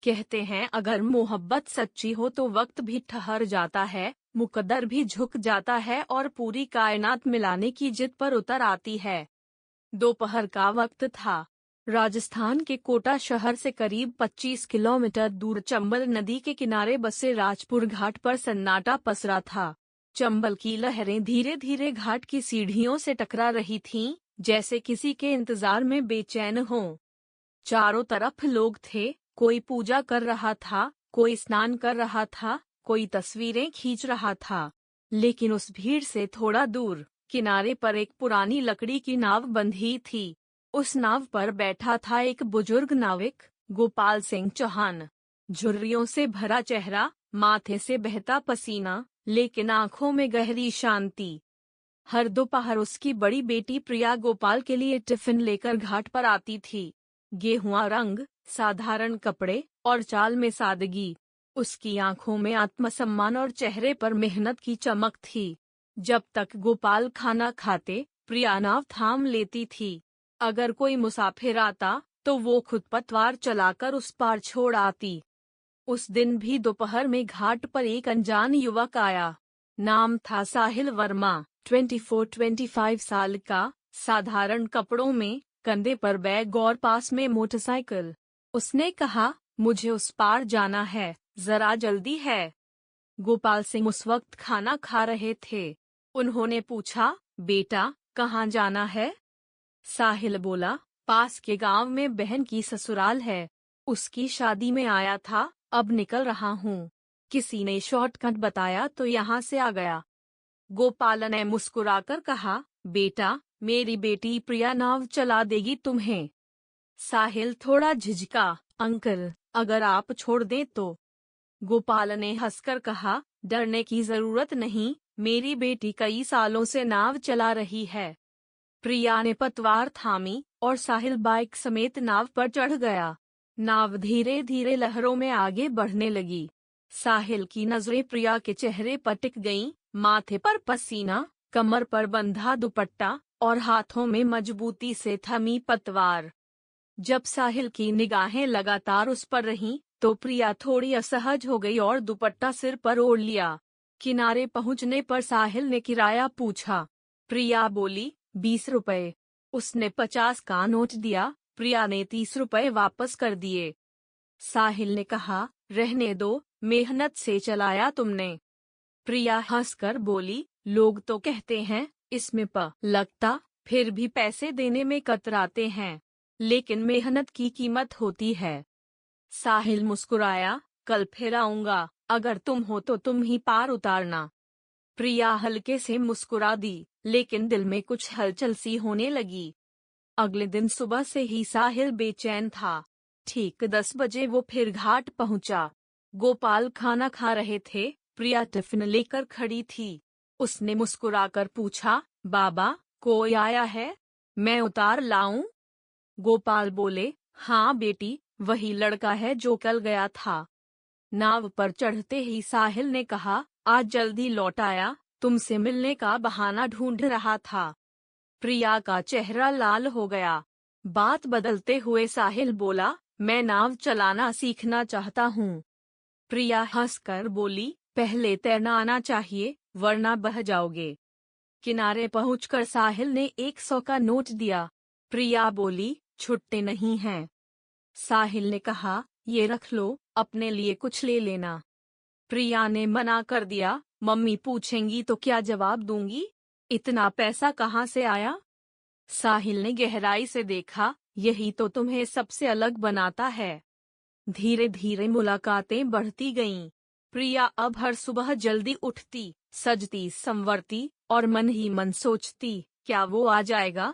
कहते हैं अगर मोहब्बत सच्ची हो तो वक्त भी ठहर जाता है, मुकद्दर भी झुक जाता है और पूरी कायनात मिलाने की जिद पर उतर आती है। दोपहर का वक्त था। राजस्थान के कोटा शहर से करीब 25 किलोमीटर दूर चंबल नदी के किनारे बसे राजपुर घाट पर सन्नाटा पसरा था। चंबल की लहरें धीरे धीरे घाट की सीढ़ियों से टकरा रही थीं, जैसे किसी के इंतजार में बेचैन हों। चारों तरफ लोग थे, कोई पूजा कर रहा था, कोई स्नान कर रहा था, कोई तस्वीरें खींच रहा था। लेकिन उस भीड़ से थोड़ा दूर किनारे पर एक पुरानी लकड़ी की नाव बंधी थी। उस नाव पर बैठा था एक बुजुर्ग नाविक, गोपाल सिंह चौहान। झुर्रियों से भरा चेहरा, माथे से बहता पसीना, लेकिन आंखों में गहरी शांति। हर दोपहर उसकी बड़ी बेटी प्रिया गोपाल के लिए टिफिन लेकर घाट पर आती थी। गेहुआ रंग, साधारण कपड़े और चाल में सादगी। उसकी आंखों में आत्मसम्मान और चेहरे पर मेहनत की चमक थी। जब तक गोपाल खाना खाते, प्रिया नाव थाम लेती थी। अगर कोई मुसाफिर आता तो वो खुद पतवार चलाकर उस पार छोड़ आती। उस दिन भी दोपहर में घाट पर एक अनजान युवक आया। नाम था साहिल वर्मा। 24-25 साल का, साधारण कपड़ों में, कंधे पर बैग और पास में मोटरसाइकिल। उसने कहा, मुझे उस पार जाना है, जरा जल्दी है। गोपाल सिंह उस वक्त खाना खा रहे थे। उन्होंने पूछा, बेटा कहाँ जाना है? साहिल बोला, पास के गांव में बहन की ससुराल है, उसकी शादी में आया था, अब निकल रहा हूँ। किसी ने शॉर्टकट बताया तो यहाँ से आ गया। गोपाल ने मुस्कुराकर कहा, बेटा मेरी बेटी प्रिया नाव चला देगी तुम्हें। साहिल थोड़ा झिझका, अंकल अगर आप छोड़ दें तो। गोपाल ने हंसकर कहा, डरने की जरूरत नहीं, मेरी बेटी कई सालों से नाव चला रही है। प्रिया ने पतवार थामी और साहिल बाइक समेत नाव पर चढ़ गया। नाव धीरे धीरे लहरों में आगे बढ़ने लगी। साहिल की नजरें प्रिया के चेहरे पर टिक गईं, माथे पर पसीना, कमर पर बंधा दुपट्टा और हाथों में मजबूती से थमी पतवार। जब साहिल की निगाहें लगातार उस पर रहीं, तो प्रिया थोड़ी असहज हो गई और दुपट्टा सिर पर ओढ़ लिया। किनारे पहुंचने पर साहिल ने किराया पूछा। प्रिया बोली, 20 रुपए। उसने 50 का नोट दिया। प्रिया ने 30 रुपए वापस कर दिए। साहिल ने कहा, रहने दो, मेहनत से चलाया तुमने। प्रिया हंसकर बोली, लोग तो कहते हैं इसमें लगता, फिर भी पैसे देने में कतराते हैं, लेकिन मेहनत की कीमत होती है। साहिल मुस्कुराया, कल फिर आऊंगा, अगर तुम हो तो तुम ही पार उतारना। प्रिया हल्के से मुस्कुरा दी, लेकिन दिल में कुछ हलचल सी होने लगी। अगले दिन सुबह से ही साहिल बेचैन था। ठीक 10 बजे वो फिर घाट पहुंचा। गोपाल खाना खा रहे थे, प्रिया टिफिन लेकर खड़ी थी। उसने मुस्कुराकर पूछा, बाबा कोई आया है, मैं उतार लाऊं? गोपाल बोले, हाँ बेटी, वही लड़का है जो कल गया था। नाव पर चढ़ते ही साहिल ने कहा, आज जल्दी लौट आया, तुमसे मिलने का बहाना ढूंढ रहा था। प्रिया का चेहरा लाल हो गया। बात बदलते हुए साहिल बोला, मैं नाव चलाना सीखना चाहता हूँ। प्रिया हंसकर बोली, पहले तैरना आना चाहिए, वरना बह जाओगे। किनारे पहुंचकर साहिल ने 100 का नोट दिया। प्रिया बोली, छुट्टे नहीं हैं। साहिल ने कहा, ये रख लो, अपने लिए कुछ ले लेना। प्रिया ने मना कर दिया, मम्मी पूछेंगी तो क्या जवाब दूंगी, इतना पैसा कहाँ से आया? साहिल ने गहराई से देखा, यही तो तुम्हें सबसे अलग बनाता है। धीरे धीरे मुलाकातें बढ़ती गईं। प्रिया अब हर सुबह जल्दी उठती, सजती संवरती और मन ही मन सोचती, क्या वो आ जाएगा?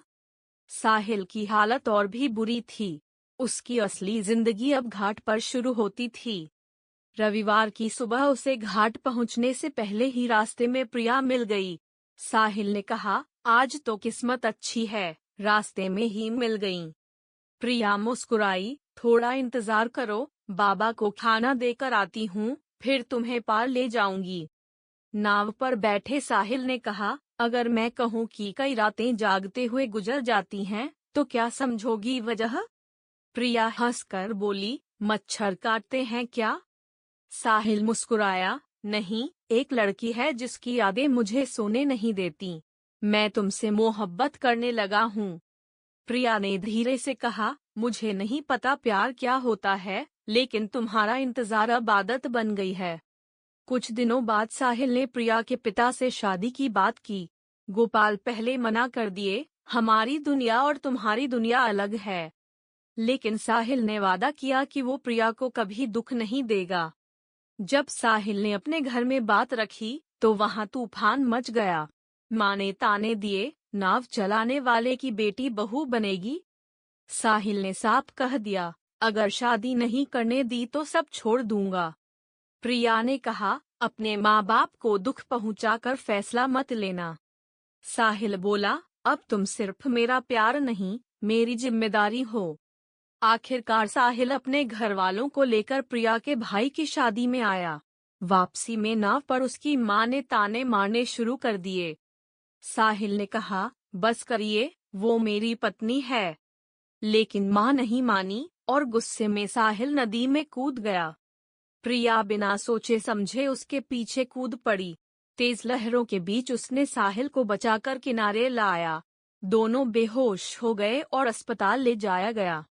साहिल की हालत और भी बुरी थी। उसकी असली जिंदगी अब घाट पर शुरू होती थी। रविवार की सुबह उसे घाट पहुंचने से पहले ही रास्ते में प्रिया मिल गई। साहिल ने कहा, आज तो किस्मत अच्छी है, रास्ते में ही मिल गईं। प्रिया मुस्कुराई, थोड़ा इंतजार करो, बाबा को खाना देकर आती हूँ, फिर तुम्हें पार ले जाऊंगी। नाव पर बैठे साहिल ने कहा, अगर मैं कहूँ कि कई रातें जागते हुए गुजर जाती हैं, तो क्या समझोगी वजह? प्रिया हंसकर बोली, मच्छर काटते हैं क्या? साहिल मुस्कुराया, नहीं, एक लड़की है जिसकी यादें मुझे सोने नहीं देती। मैं तुमसे मोहब्बत करने लगा हूँ। प्रिया ने धीरे से कहा, मुझे नहीं पता प्यार क्या होता है, लेकिन तुम्हारा इंतजार अब आदत बन गई है। कुछ दिनों बाद साहिल ने प्रिया के पिता से शादी की बात की। गोपाल पहले मना कर दिए, हमारी दुनिया और तुम्हारी दुनिया अलग है। लेकिन साहिल ने वादा किया कि वो प्रिया को कभी दुख नहीं देगा। जब साहिल ने अपने घर में बात रखी, तो वहां तूफान मच गया। माँ ने ताने दिए, नाव चलाने वाले की बेटी बहू बनेगी। साहिल ने साफ कह दिया, अगर शादी नहीं करने दी तो सब छोड़ दूंगा। प्रिया ने कहा, अपने माँ बाप को दुख पहुंचाकर फैसला मत लेना। साहिल बोला, अब तुम सिर्फ मेरा प्यार नहीं, मेरी जिम्मेदारी हो। आखिरकार साहिल अपने घर वालों को लेकर प्रिया के भाई की शादी में आया। वापसी में नाव पर उसकी माँ ने ताने मारने शुरू कर दिए। साहिल ने कहा, बस करिए, वो मेरी पत्नी है। लेकिन माँ नहीं मानी और गुस्से में साहिल नदी में कूद गया। प्रिया बिना सोचे समझे उसके पीछे कूद पड़ी। तेज लहरों के बीच उसने साहिल को बचाकर किनारे लाया। दोनों बेहोश हो गए और अस्पताल ले जाया गया।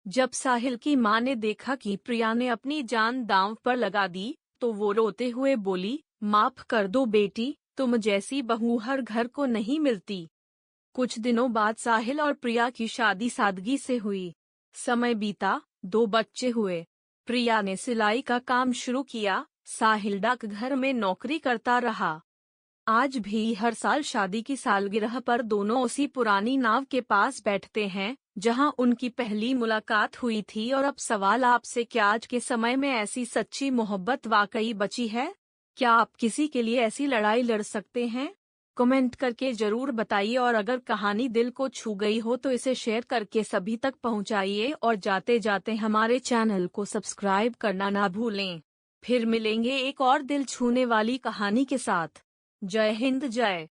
जब साहिल की माँ ने देखा कि प्रिया ने अपनी जान दांव पर लगा दी, तो वो रोते हुए बोली, माफ कर दो बेटी, तुम जैसी बहू हर घर को नहीं मिलती। कुछ दिनों बाद साहिल और प्रिया की शादी सादगी से हुई। समय बीता, 2 बच्चे हुए। प्रिया ने सिलाई का काम शुरू किया, साहिल डाकघर में नौकरी करता रहा। आज भी हर साल शादी की सालगिरह पर दोनों उसी पुरानी नाव के पास बैठते हैं, जहां उनकी पहली मुलाकात हुई थी। और अब सवाल आपसे, क्या आज के समय में ऐसी सच्ची मोहब्बत वाकई बची है? क्या आप किसी के लिए ऐसी लड़ाई लड़ सकते हैं? कमेंट करके जरूर बताइए, और अगर कहानी दिल को छू गई हो तो इसे शेयर करके सभी तक पहुंचाइए, और जाते जाते हमारे चैनल को सब्सक्राइब करना ना भूलें। फिर मिलेंगे एक और दिल छूने वाली कहानी के साथ। जय हिंद, जय